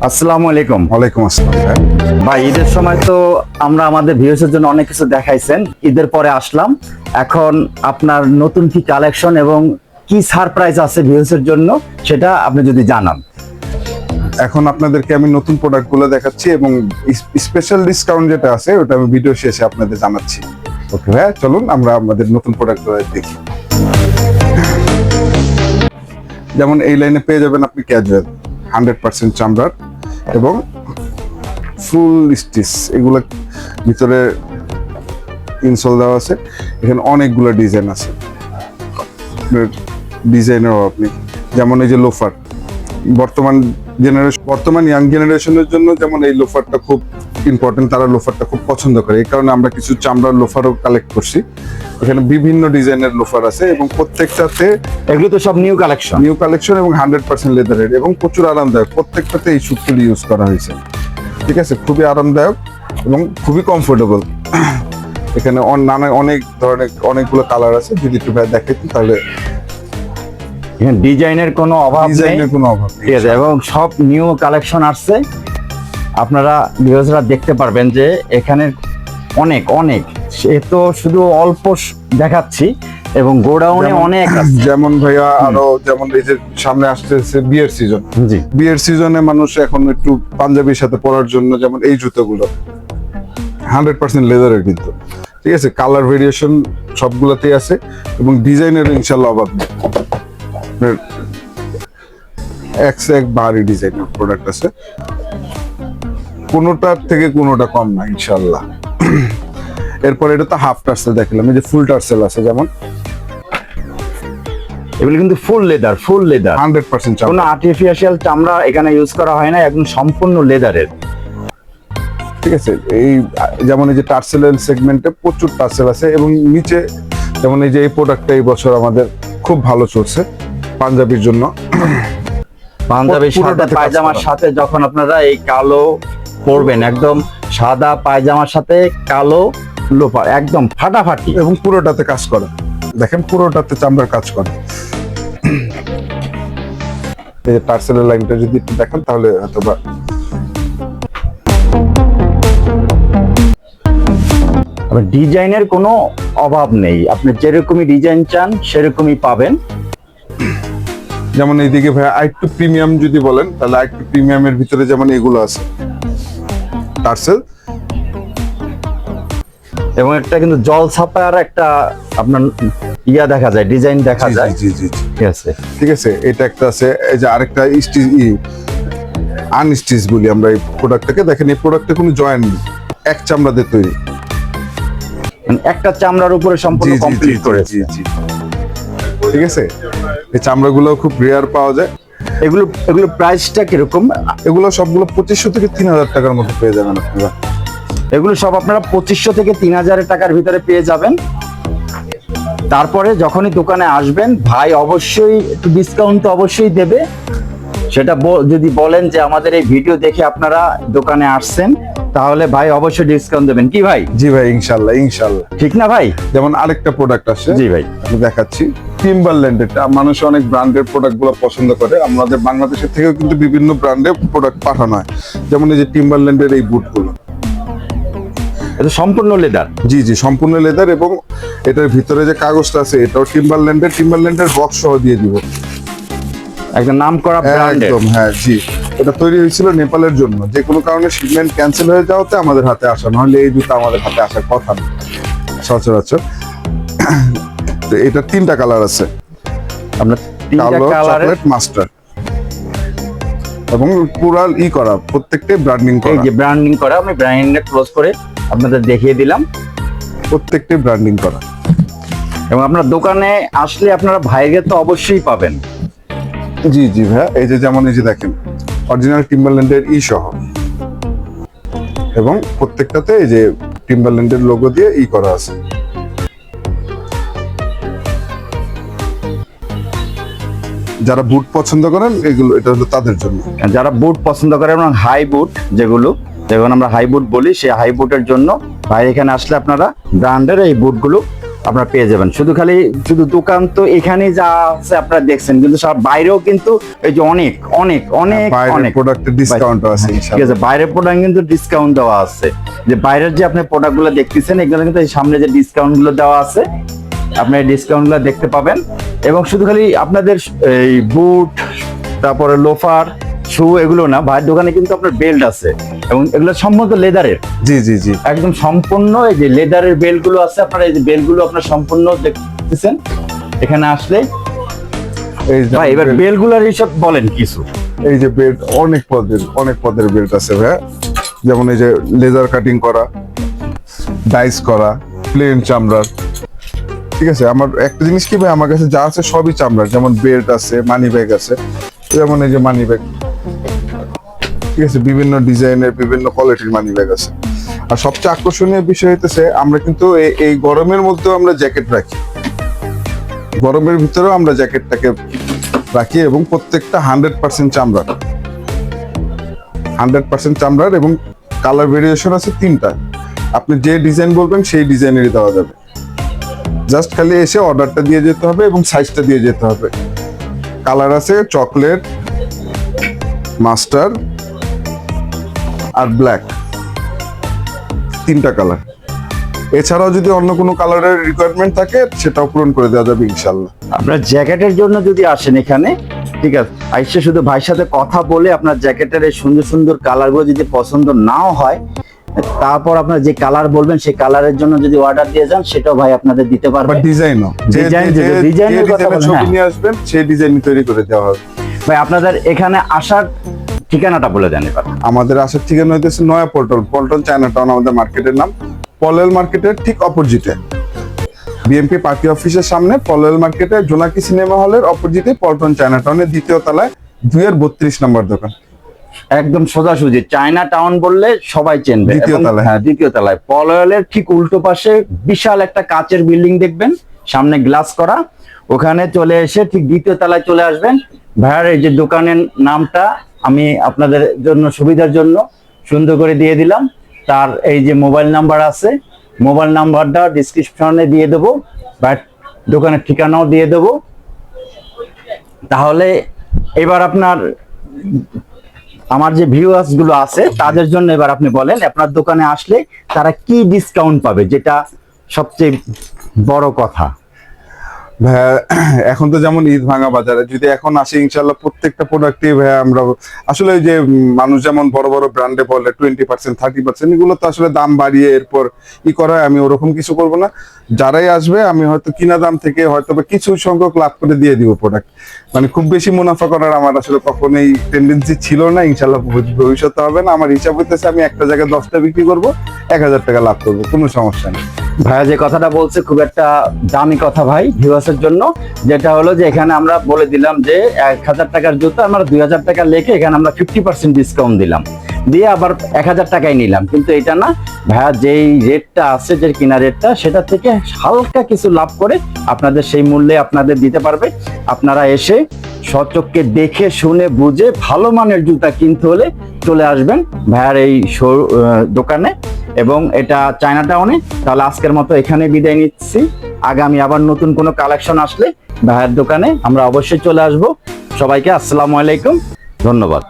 আসসালামু আলাইকুম। ওয়ালাইকুম আসসালাম। ভাই, ঈদের সময় তো আমরা আমাদের ভিউয়ার্সের জন্য অনেক কিছু দেখাইছেন, ঈদের পরে আসলাম। এখন আপনার নতুন কি কালেকশন এবং কি সারপ্রাইজ আছে ভিউয়ার্সের জন্য সেটা আপনি যদি জানান। এখন আপনাদেরকে আমি নতুন প্রোডাক্টগুলো দেখাচ্ছি এবং স্পেশাল ডিসকাউন্ট যেটা আছে ওটা আমি ভিডিও শেষে আপনাদের জানাচ্ছি। ওকে ভাইয়া, চলুন আমরা আমাদের নতুন প্রোডাক্টগুলো দেখি। যেমন এই লাইনে পেয়ে যাবেন আপনি ক্যাজুয়াল 100% চামড়ার এবং ফুল স্টিচ, এগুলো ভিতরে ইনসোল দেওয়া আছে। এখানে অনেকগুলো ডিজাইন আছে, ডিজাইনের অভাব নেই। যেমন এই যে লোফার, বর্তমান ইয়াং জেনারেশনের জন্য যেমন এই লোফারটা খুব ইম্পর্টেন্ট, তারা লোফারটা খুব পছন্দ করে। এই কারণে আমরা কিছু চামড়ার লোফারও কালেক্ট করছি। এখানে বিভিন্ন ডিজাইনের লোফার আছে এবং প্রত্যেকটাতে এগুলো তো সব নিউ কালেকশন এবং 100% লেদারের এবং প্রচুর আরামদায়ক। প্রত্যেকটাতে এই সুতলি ইউজ করা হয়েছে, ঠিক আছে। খুবই আরামদায়ক এবং খুবই কমফোর্টেবল। এখানে অনেক ধরনের অনেকগুলো কালার আছে, যদি একটু ভাই দেখাইতেন তাহলে। ডিজাইনের কোনো অভাব নেই, ঠিক আছে, এবং সব নিউ কালেকশন আসছে। আপনারা ভিউয়ার্সরা দেখতে পারবেন যে এখানে অনেক অনেক, সে তো শুধু অল্প দেখাচ্ছি এবং গোডাউনে অনেক আছে। যেমন ভাইয়া আরো যেমন এই যে সামনে আসতেছে বিয়ের সিজন, জি, বিয়ের সিজনে মানুষ এখন একটু পাঞ্জাবির সাথে পরার জন্য যেমন এই জুতোগুলো 100% লেদারের, কিন্তু ঠিক আছে। কালার ভেরিয়েশন সবগুলোতেই আছে এবং ডিজাইনের ইনশাল্লাহ অভাব নেই। এক ভারী ডিজাইনের প্রোডাক্ট আছে, কোনোটার থেকে কোনোটা কম না ইনশাল্লাহ। এরপর এটা তো হাফ টার্সেল দেখলাম, এই যে ফুল টার্সেল আছে। যেমন এগুলো কিন্তু ফুল লেদার 100% কোনো আর্টিফিশিয়াল চামড়া এখানে ইউজ করা হয় না, একদম সম্পূর্ণ লেদারের, ঠিক আছে। এই যেমন এই যে টার্সেলের সেগমেন্টে প্রচুর টার্সেল আছে এবং নিচে যেমন এই যে এই প্রোডাক্টটা এই বছর আমাদের খুব ভালো চলছে পাঞ্জাবির জন্য। পাঞ্জাবির সাথে পায়জামার সাথে যখন আপনারা এই কালো পরবেন, একদম সাদা পায়জামার সাথে কালো লোফার, একদম ফাটাফাটি এবং পুরোটাতে কাজ করে। দেখেন পুরোটাতে চামড়ার কাজ করে। এই যে টার্সেলের লাইনটা যদি একটু দেখেন তাহলে হয়তো বা ডিজাইনের কোনো অভাব নেই, আপনি যেরকমই ডিজাইন চান সেরকমই পাবেন। যেমন এইদিকে ভাই আরেকটু প্রিমিয়াম যদি বলেন তাহলে আরেকটু প্রিমিয়ামের ভিতরে যেমন এগুলো আছে টার্সেল এবং একটা কিন্তু জল ছাপার একটা আপনার দেখা যায়, ডিজাইন দেখা যায়। জি জি ঠিক আছে, ঠিক আছে। এটা একটা আছে, এই যে আরেকটা আনস্টিচ বলি আমরা এই প্রোডাক্টটাকে। দেখেন এই প্রোডাক্টে কোনো জয়েন্ট নেই, এক চামড়া দিয়ে তৈরি, মানে একটা চামড়ার উপরে সম্পূর্ণ কমপ্লিট করেছে। ঠিক আছে। এই চামড়াগুলো খুব রেয়ার পাওয়া যায়। এগুলো প্রাইসটা কিরকম? এগুলো সবগুলো 2500 থেকে 3000 টাকার মধ্যে পেয়ে যাবেন আপনারা। এগুলো সব আপনারা 2500 থেকে 3000 টাকার ভিতরে পেয়ে যাবেন। তারপরে যখনই দোকানে আসবেন ভাই অবশ্যই একটু ডিসকাউন্ট তো অবশ্যই দেবে। সেটা যদি বলেন যে আমাদের এই ভিডিও দেখে আপনারা দোকানে আসছেন, তাহলে ভাই অবশ্যই ডিসকাউন্ট দেবেন, কি ভাই? জি ভাই, ইনশাল্লাহ। ঠিক না ভাই? যেমন আরেকটা প্রোডাক্ট আছে, জি ভাই, আমি দেখাচ্ছি। টিম্বারল্যান্ড, এটা মানুষ অনেক ব্র্যান্ডের প্রোডাক্ট গুলো পছন্দ করে। আমাদের বাংলাদেশের থেকেও কিন্তু বিভিন্ন ব্র্যান্ডের প্রোডাক্ট পাঠানো হয়। যেমন এই যে টিম্বারল্যান্ডের এই বুটগুলো, এটা সম্পূর্ণ লেদার। জি জি, সম্পূর্ণ লেদার এবং এটার ভিতরে যে কাগজটা আছে এটাও টিম্বারল্যান্ডের বক্স সহ দিয়ে দিব, একদম নাম করা ব্র্যান্ড। একদম, হ্যাঁ জি। এটা তৈরি হয়েছিল নেপালের জন্য। যে কোনো কারণে শিপমেন্ট ক্যান্সেল হয়ে যাওয়াতে আমাদের হাতে আসা, নাহলে এই জুতা আমাদের হাতে আসার কথা না সচরাচর। তো এটা 3টা কালার আছে, আপনার 3টা কালার, চকলেট, মাস্টার এবং পুরা করা, প্রত্যেকটাই ব্র্যান্ডিং করা। এই যে ব্র্যান্ডিং করা, আমি ব্র্যান্ডিংটা ক্লোজ করে আপনাদের দেখিয়ে দিলাম। প্রত্যেকটাই ব্র্যান্ডিং করা এবং আপনার দোকানে আসলে আপনারা ভাইকে তো অবশ্যই পাবেন। জি জি ভাইয়া, এই যে যেমন এই যে দেখেন অরিজিনাল টিম্বারল্যান্ডের সহ এবং প্রত্যেকটাতে এই যে টিম্বারল্যান্ডের লোগো দিয়ে করা আছে। যারা বুট পছন্দ করেন এটা হলো তাদের জন্য। যারা বুট পছন্দ করেন এবং হাই বুট, যেগুলো যেমন আমরা হাই বুট বলি, সেই হাই বুটের জন্য ভাই এখানে আসলে আপনারা ব্র্যান্ডের এই বুটগুলো আপনারা পেয়ে যাবেন। শুধু দোকান তো এখানে যা আছে আপনারা দেখছেন, কিন্তু সব বাইরেও কিন্তু এই যে অনেক অনেক অনেক বাইরের অনেক প্রোডাক্টের ডিসকাউন্ট আছে ঠিক ইনশাআল্লাহ। আছে, বাইরের প্রোডাক্ট কিন্তু ডিসকাউন্ট দেওয়া আছে। যে বাইরের যে আপনি প্রোডাক্ট গুলো দেখতেছেন এগুলো কিন্তু এই সামনে যে ডিসকাউন্ট গুলো দেওয়া আছে, আপনি এই ডিসকাউন্ট গুলো দেখতে পাবেন। এবং শুধু খালি আপনাদের এই বুট, তারপরে লোফার, শু এগুলো না, ভাইয়ের দোকানে কিন্তু আপনার বেল্ট আছে এবং এগুলো সম্পূর্ণ লেদারের, জি জি জি। একদম সম্পূর্ণ এই যে লেদারের বেল্ট গুলো আছে। আপনারা এই যে বেল্ট গুলো আপনার সম্পূর্ণ দেখতেছেন এখানে আসলে। এই যে ভাই এবার বেল্ট গুলোর হিসাব বলেন কিছু। এই যে বেল্ট অনেক পদের বেল্ট আছে ভাই, যেমন এই যে লেজার কাটিং করা, ডাইস করা, প্লেন চামড়ার। ঠিক আছে, আমার একটা জিনিস কি ভাই, আমার কাছে যা আছে সবই চামড়ার। যেমন বেল্ট আছে, মানি ব্যাগ আছে, যেমন এই যে মানি ব্যাগ, ঠিক আছে, বিভিন্ন ডিজাইনের বিভিন্ন কোয়ালিটির মানি ব্যাগ আছে। আর সবচেয়ে আকর্ষণীয় বিষয় হইতেছে আমরা কিন্তু এই গরমের মধ্যেও আমরা জ্যাকেট রাখি, গরমের ভিতরেও আমরা জ্যাকেটটাকে রাখি এবং প্রত্যেকটা 100% চামড়ার, 100% চামড়ার। এবং কালার ভেরিয়েশন আছে 3টা, আপনি যে ডিজাইন বলবেন সেই ডিজাইনেরই দেওয়া যাবে। জাস্ট খালি এসে অর্ডারটা দিয়ে যেতে হবে এবং সাইজটা দিয়ে যেতে হবে। কালার আছে চকলেট, মাস্টার আর ব্ল্যাক, 3টা কালার। এছাড়াও যদি অন্য কোনো কালারের রিকোয়ারমেন্ট থাকে সেটাও পূরণ করে দেওয়া যাবে ইনশাল্লাহ। আপনার জ্যাকেটের জন্য যদি আসেন এখানে, ঠিক আছে, আইসে শুধু ভাইয়ের সাথে কথা বলে আপনার জ্যাকেটের এই সুন্দর সুন্দর কালারগুলো যদি পছন্দ নাও হয়, তারপর আপনার যে কালার বলবেন সেই কালারের জন্য যদি অর্ডার দিয়ে যান, সেটাও ভাই আপনাদের দিতে বা পারবে। ডিজাইনও, ডিজাইনের কথা বলেন, ছবি হ্যাঁ। নিয়ে আসবেন সেই ডিজাইন তৈরি করে দেওয়া হবে। ভাই আপনাদের এখানে আসার ঠিকানাটা বলে দেন এবার। আমাদের আসার ঠিকানা হইতেছে নয়া পল্টন চায়না টাউন আমাদের মার্কেটের নাম। পলেল মার্কেটের ঠিক অপোজিটে, বিএমপি পার্টি অফিসের সামনে পলেল মার্কেটে জোনাকি সিনেমা হলের অপোজিটে পল্টন চায়না টাউনের 2য় তলায় 2-32 নম্বর দোকান। একদম সোজাসুজি চায়না টাউন বললে সবাই চেনবে। 2য় এবং তলায়। হ্যাঁ, 2য় তলায় পলয়েলের ঠিক উল্টো পাশে বিশাল একটা কাচের বিল্ডিং দেখবেন, সামনে গ্লাস করা। ওখানে চলে এসে ঠিক 2য় তলায় চলে আসবেন। ভাইয়ার এই যে দোকানের নামটা আমি আপনাদের জন্য সুবিধার জন্য সুন্দর করে দিয়ে দিলাম। তার এই যে মোবাইল নাম্বার আছে, মোবাইল নাম্বারটা ডিসক্রিপশনে দিয়ে দেবো, বাট দোকানের ঠিকানাও দিয়ে দেবো। তাহলে এবার আপনার আমার যে ভিউয়ার্স গুলো আছে তাদের জন্য এবার আপনি বলেন, আপনার দোকানে আসলে তারা কি ডিসকাউন্ট পাবে, যেটা সবচেয়ে বড় কথা। ভাইয়া এখন তো যেমন ঈদ ভাঙা বাজারে যদি এখন আসে ইনশাল্লাহ প্রত্যেকটা প্রোডাক্টই ভাইয়া আমরা আসলে ওই যে মানুষ যেমন বড় বড় ব্র্যান্ডে বলে 20% 30%, এগুলো তো আসলে দাম বাড়িয়ে এরপর করা হয়। আমি ওরকম কিছু করব না। যারাই আসবে আমি হয়তো কিনা দাম থেকে হয়তো বা কিছু সংখ্যক লাভ করে দিয়ে দিব প্রোডাক্ট। মানে খুব বেশি মুনাফা করার আমার আসলে কখনোই টেন্ডেন্সি ছিল না, ইনশাল্লাহ ভবিষ্যতে হবে না। আমার হিসাব হইতেছে আমি একটা জায়গায় 10টা বিক্রি করব, 1000 টাকা লাভ করবো, কোনো সমস্যা নেই। ভাইয়া যে কথাটা বলছে খুব একটা দামি কথা ভাই ভিউয়ার্সের জন্য, যেটা হলো যে এখানে আমরা বলে দিলাম যে 1000 টাকার জুতো আমরা 2000 টাকা লেখে এখানে আমরা 50% ডিসকাউন্ট দিলাম, দিয়ে আবার 1000 টাকায় নিলাম। কিন্তু এটা না ভাইয়া, যেই রেটটা আছে, যে কিনা রেটটা, সেটা থেকে হালকা কিছু লাভ করে আপনাদের সেই মূল্যে আপনাদের দিতে পারবে। আপনারা এসে সচক্ষে দেখে শুনে বুঝে ভালো মানের জুতা কিনতে হলে চলে আসবেন ভাইয়ার এই দোকানে, এবং এটা চায়না টাউনে। তাহলে আজকের মতো এখানে বিদায় নিচ্ছি। আগামী আবার নতুন কোনো কালেকশন আসলে ভাইয়ার দোকানে আমরা অবশ্যই চলে আসব। সবাইকে আসসালামু আলাইকুম, ধন্যবাদ।